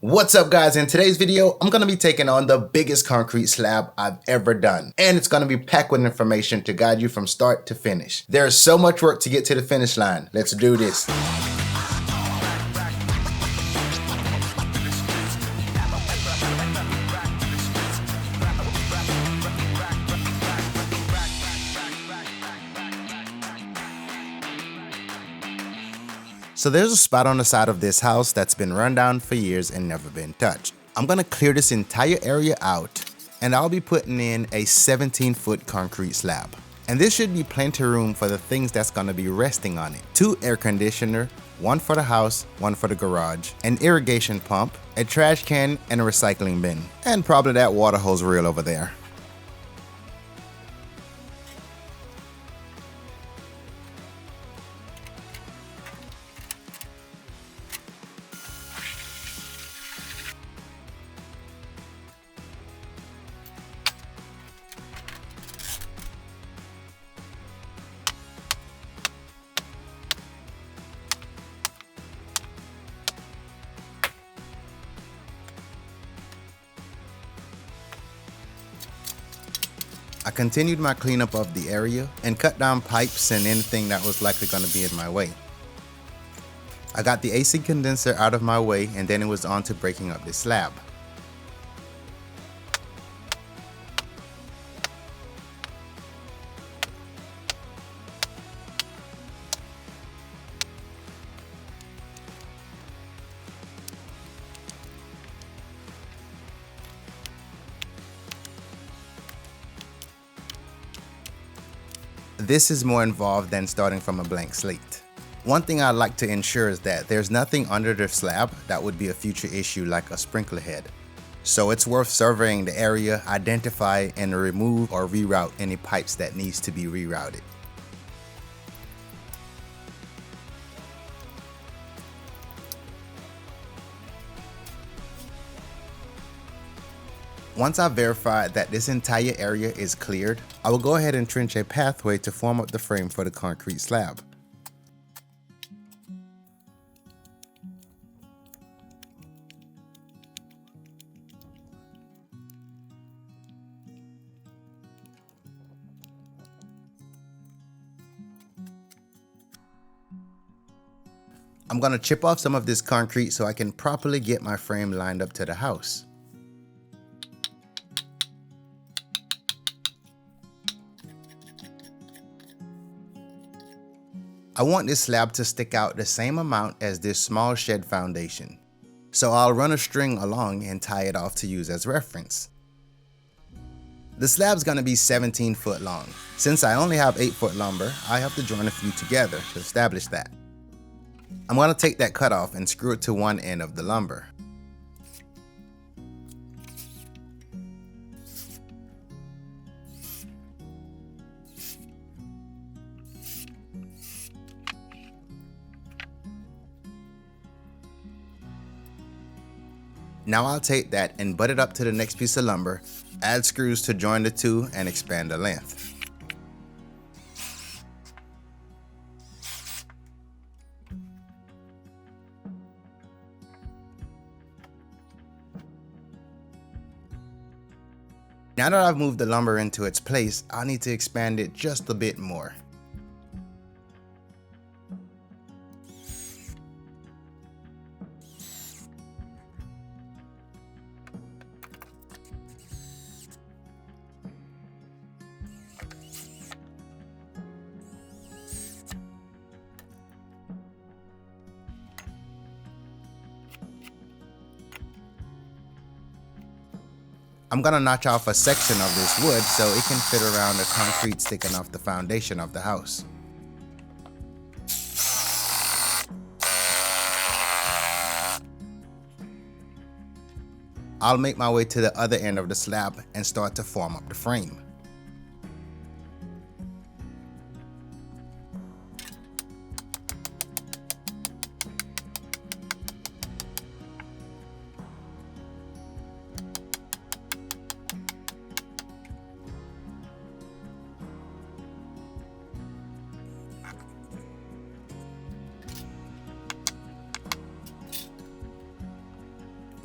What's up guys, in today's video, I'm gonna be taking on the biggest concrete slab I've ever done. And it's gonna be packed with information to guide you from start to finish. There's so much work to get to the finish line. Let's do this. So there's a spot on the side of this house that's been run down for years and never been touched. I'm gonna clear this entire area out and I'll be putting in a 17-foot concrete slab. And this should be plenty of room for the things that's gonna be resting on it. 2 air conditioner, 1 for the house, 1 for the garage, an irrigation pump, a trash can, and a recycling bin. And probably that water hose reel over there. I continued my cleanup of the area and cut down pipes and anything that was likely going to be in my way. I got the AC condenser out of my way and then it was on to breaking up this slab. This is more involved than starting from a blank slate. One thing I'd like to ensure is that there's nothing under the slab that would be a future issue like a sprinkler head. So it's worth surveying the area, identify and remove or reroute any pipes that needs to be rerouted. Once I've verified that this entire area is cleared, I will go ahead and trench a pathway to form up the frame for the concrete slab. I'm going to chip off some of this concrete so I can properly get my frame lined up to the house. I want this slab to stick out the same amount as this small shed foundation. So I'll run a string along and tie it off to use as reference. The slab's gonna be 17 foot long. Since I only have 8-foot lumber, I have to join a few together to establish that. I'm gonna take that cut off and screw it to one end of the lumber. Now I'll take that and butt it up to the next piece of lumber, add screws to join the two and expand the length. Now that I've moved the lumber into its place, I'll need to expand it just a bit more. I'm gonna notch off a section of this wood so it can fit around the concrete sticking off the foundation of the house. I'll make my way to the other end of the slab and start to form up the frame.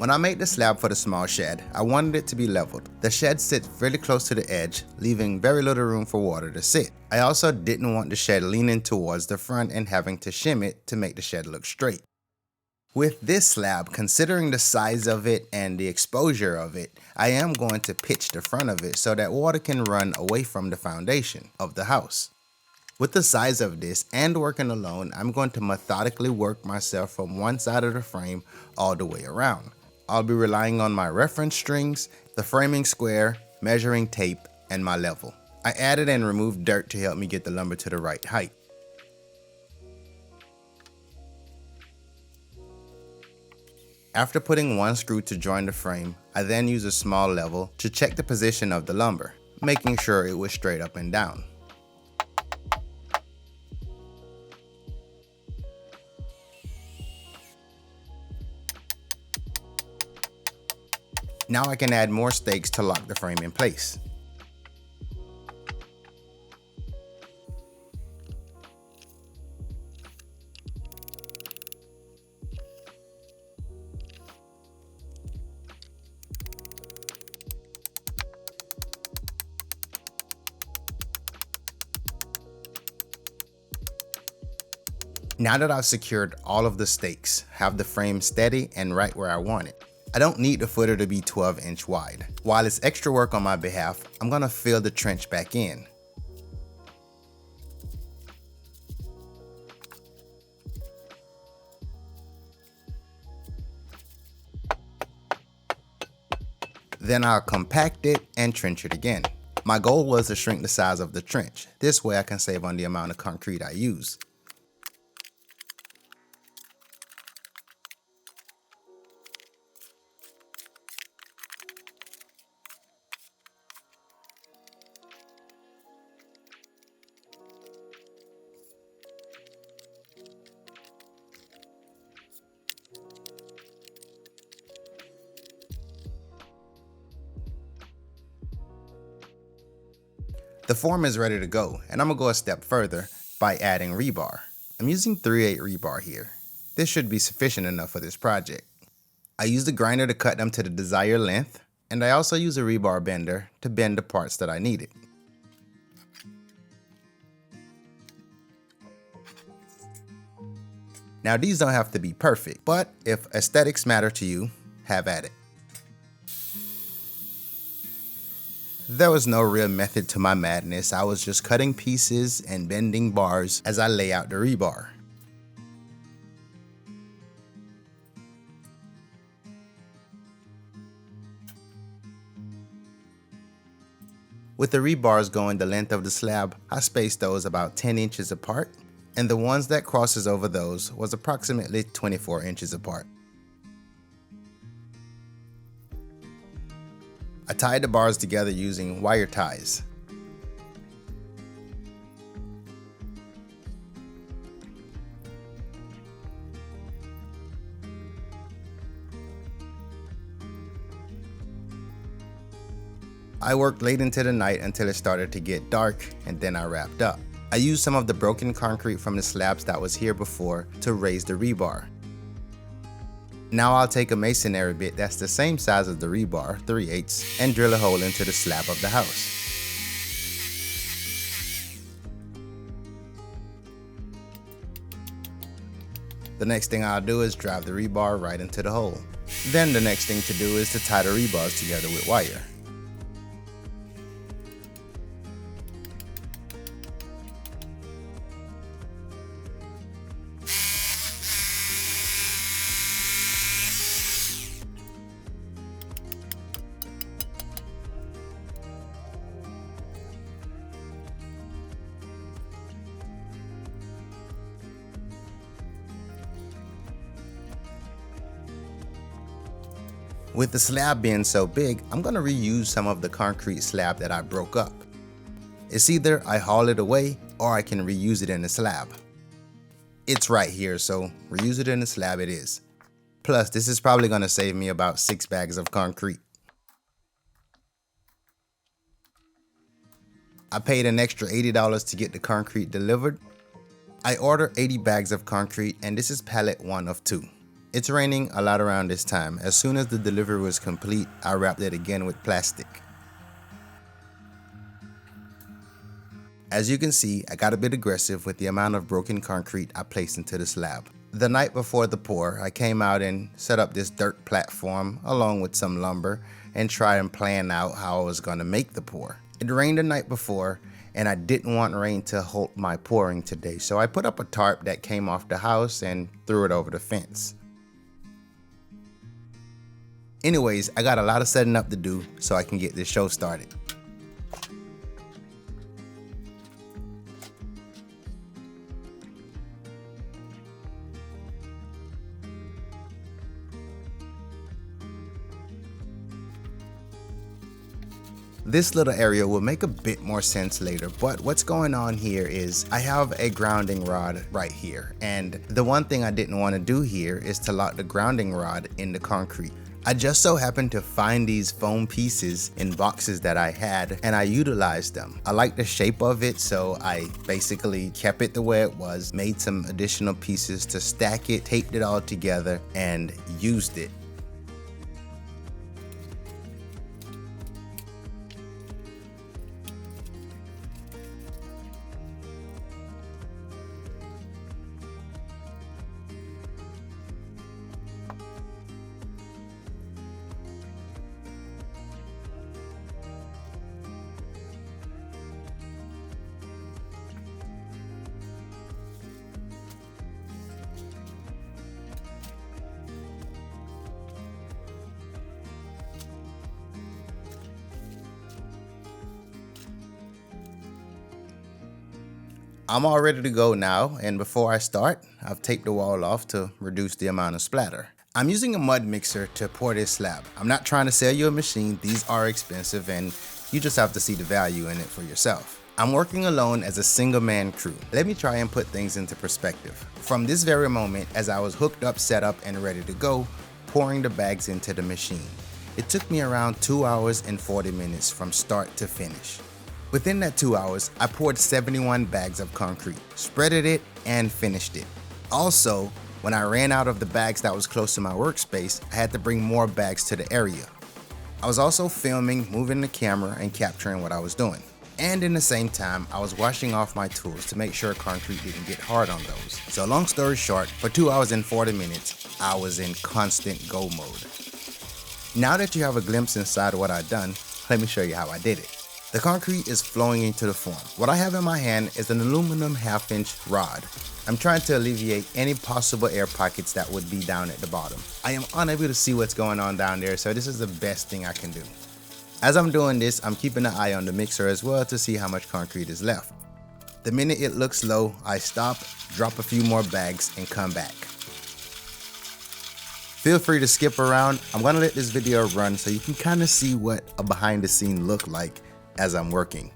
When I made the slab for the small shed, I wanted it to be leveled. The shed sits really close to the edge, leaving very little room for water to sit. I also didn't want the shed leaning towards the front and having to shim it to make the shed look straight. With this slab, considering the size of it and the exposure of it, I am going to pitch the front of it so that water can run away from the foundation of the house. With the size of this and working alone, I'm going to methodically work myself from one side of the frame all the way around. I'll be relying on my reference strings, the framing square, measuring tape, and my level. I added and removed dirt to help me get the lumber to the right height. After putting one screw to join the frame, I then used a small level to check the position of the lumber, making sure it was straight up and down. Now I can add more stakes to lock the frame in place. Now that I've secured all of the stakes, have the frame steady and right where I want it, I don't need the footer to be 12-inch wide. While it's extra work on my behalf, I'm going to fill the trench back in. Then I'll compact it and trench it again. My goal was to shrink the size of the trench. This way I can save on the amount of concrete I use. The form is ready to go, and I'm going to go a step further by adding rebar. I'm using 3/8 rebar here. This should be sufficient enough for this project. I used a grinder to cut them to the desired length, and I also use a rebar bender to bend the parts that I needed. Now these don't have to be perfect, but if aesthetics matter to you, have at it. There was no real method to my madness. I was just cutting pieces and bending bars as I lay out the rebar. With the rebars going the length of the slab, I spaced those about 10 inches apart, and the ones that crosses over those was approximately 24 inches apart. I tied the bars together using wire ties. I worked late into the night until it started to get dark, and then I wrapped up. I used some of the broken concrete from the slabs that was here before to raise the rebar. Now I'll take a masonry bit that's the same size as the rebar, 3/8, and drill a hole into the slab of the house. The next thing I'll do is drive the rebar right into the hole. Then the next thing to do is to tie the rebars together with wire. With the slab being so big, I'm going to reuse some of the concrete slab that I broke up. It's either I haul it away or I can reuse it in the slab. It's right here, so reuse it in the slab it is. Plus, this is probably going to save me about 6 bags of concrete. I paid an extra $80 to get the concrete delivered. I ordered 80 bags of concrete, and this is pallet 1 of 2. It's raining a lot around this time. As soon as the delivery was complete, I wrapped it again with plastic. As you can see, I got a bit aggressive with the amount of broken concrete I placed into the slab. The night before the pour, I came out and set up this dirt platform along with some lumber and tried and plan out how I was going to make the pour. It rained the night before and I didn't want rain to halt my pouring today, so I put up a tarp that came off the house and threw it over the fence. Anyways, I got a lot of setting up to do so I can get this show started. This little area will make a bit more sense later, but what's going on here is I have a grounding rod right here, and the one thing I didn't want to do here is to lock the grounding rod in the concrete. I just so happened to find these foam pieces in boxes that I had and I utilized them. I like the shape of it, so I basically kept it the way it was, made some additional pieces to stack it, taped it all together, and used it. I'm all ready to go now, and before I start, I've taped the wall off to reduce the amount of splatter. I'm using a mud mixer to pour this slab. I'm not trying to sell you a machine, these are expensive and you just have to see the value in it for yourself. I'm working alone as a single man crew. Let me try and put things into perspective. From this very moment, as I was hooked up, set up, and ready to go, pouring the bags into the machine. It took me around 2 hours and 40 minutes from start to finish. Within that 2 hours, I poured 71 bags of concrete, spreaded it, and finished it. Also, when I ran out of the bags that was close to my workspace, I had to bring more bags to the area. I was also filming, moving the camera, and capturing what I was doing. And in the same time, I was washing off my tools to make sure concrete didn't get hard on those. So long story short, for 2 hours and 40 minutes, I was in constant go mode. Now that you have a glimpse inside what I've done, let me show you how I did it. The concrete is flowing into the form. What I have in my hand is an aluminum 1/2-inch rod. I'm trying to alleviate any possible air pockets that would be down at the bottom. I am unable to see what's going on down there, so this is the best thing I can do. As I'm doing this, I'm keeping an eye on the mixer as well to see how much concrete is left. The minute it looks low, I stop, drop a few more bags, and come back. Feel free to skip around. I'm gonna let this video run so you can kind of see what a behind the scene look like as I'm working.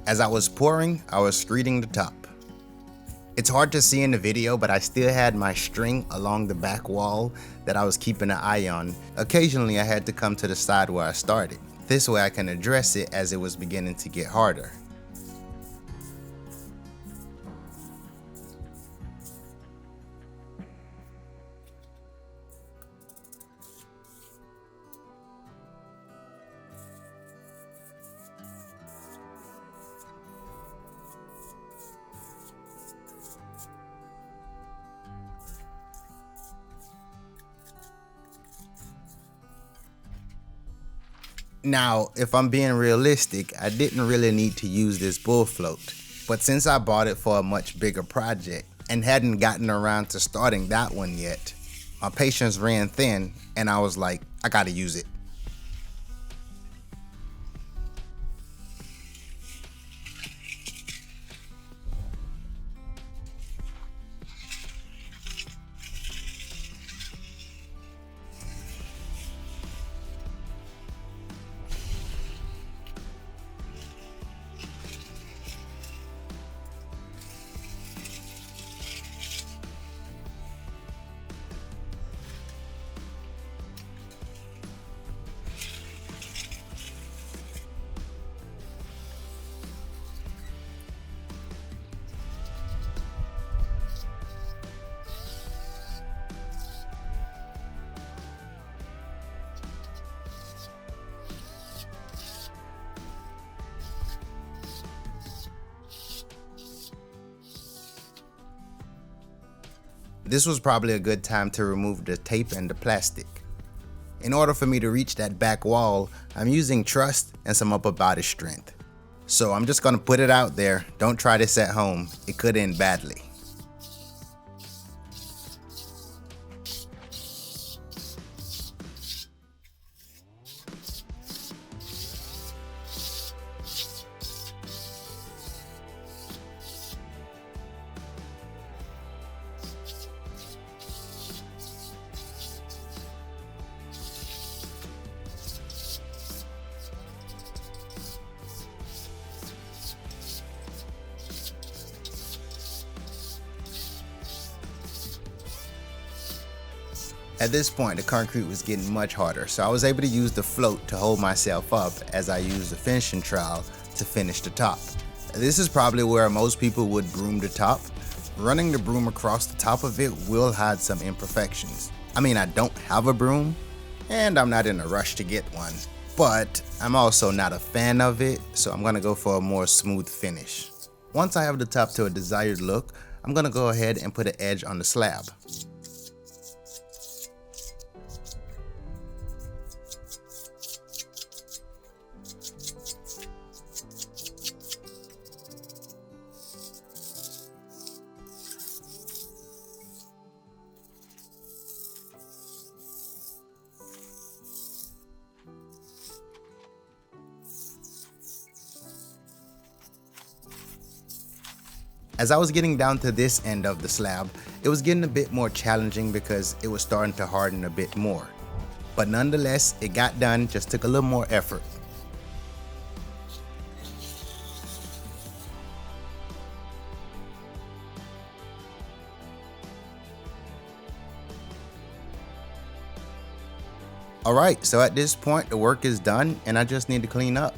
As I was pouring, I was screeding the top. It's hard to see in the video, but I still had my string along the back wall that I was keeping an eye on. Occasionally I had to come to the side where I started. This way I can address it as it was beginning to get harder. Now, if I'm being realistic, I didn't really need to use this bull float, but since I bought it for a much bigger project and hadn't gotten around to starting that one yet, my patience ran thin and I was like, I gotta use it. This was probably a good time to remove the tape and the plastic. In order for me to reach that back wall, I'm using trust and some upper body strength. So I'm just gonna put it out there, don't try this at home, it could end badly. At this point, the concrete was getting much harder, so I was able to use the float to hold myself up as I used the finishing trowel to finish the top. This is probably where most people would broom the top. Running the broom across the top of it will hide some imperfections. I mean, I don't have a broom, and I'm not in a rush to get one, but I'm also not a fan of it, so I'm gonna go for a more smooth finish. Once I have the top to a desired look, I'm gonna go ahead and put an edge on the slab. As I was getting down to this end of the slab, it was getting a bit more challenging because it was starting to harden a bit more. But nonetheless, it got done, just took a little more effort. Alright, so at this point the work is done and I just need to clean up.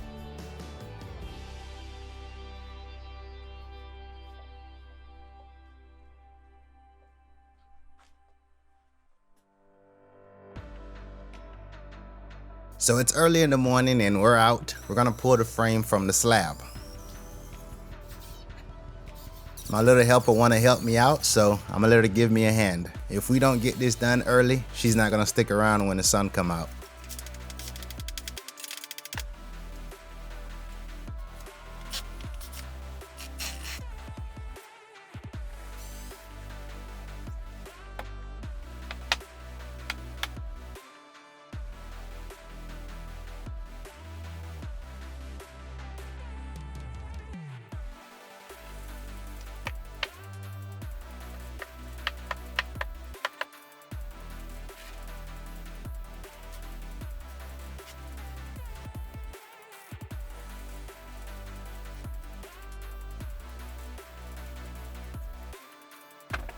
So it's early in the morning and we're out. We're gonna pull the frame from the slab. My little helper wanna help me out, so I'm gonna let her give me a hand. If we don't get this done early, she's not gonna stick around when the sun come out.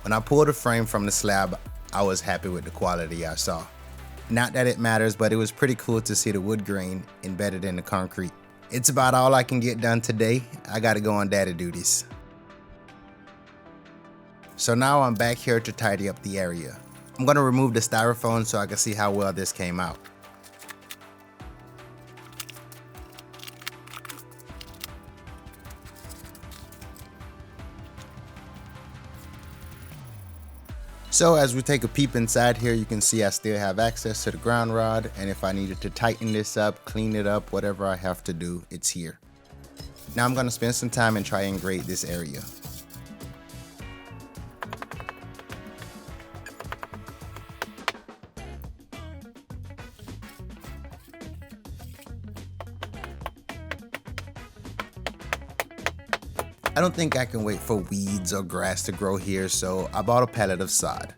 When I pulled the frame from the slab, I was happy with the quality I saw. Not that it matters, but it was pretty cool to see the wood grain embedded in the concrete. It's about all I can get done today. I gotta go on daddy duties. So now I'm back here to tidy up the area. I'm gonna remove the styrofoam so I can see how well this came out. So as we take a peep inside here, you can see I still have access to the ground rod, and if I needed to tighten this up, clean it up, whatever I have to do, it's here. Now I'm gonna spend some time and try and grade this area. I don't think I can wait for weeds or grass to grow here, so I bought a pallet of sod.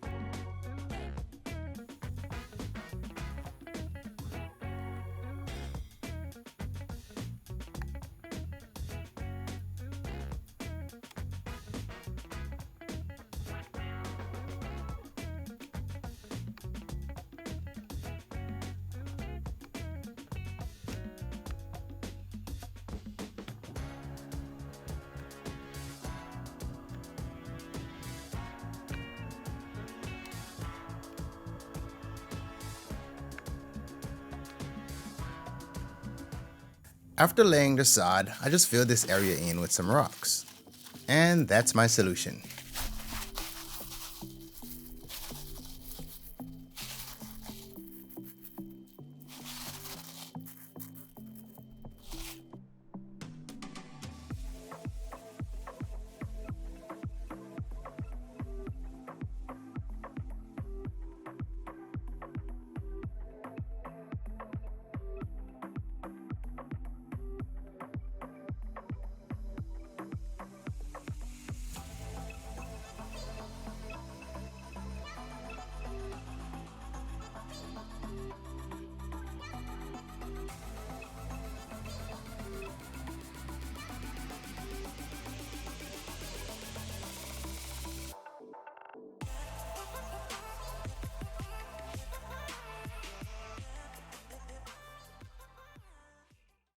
After laying the sod, I just filled this area in with some rocks. And that's my solution.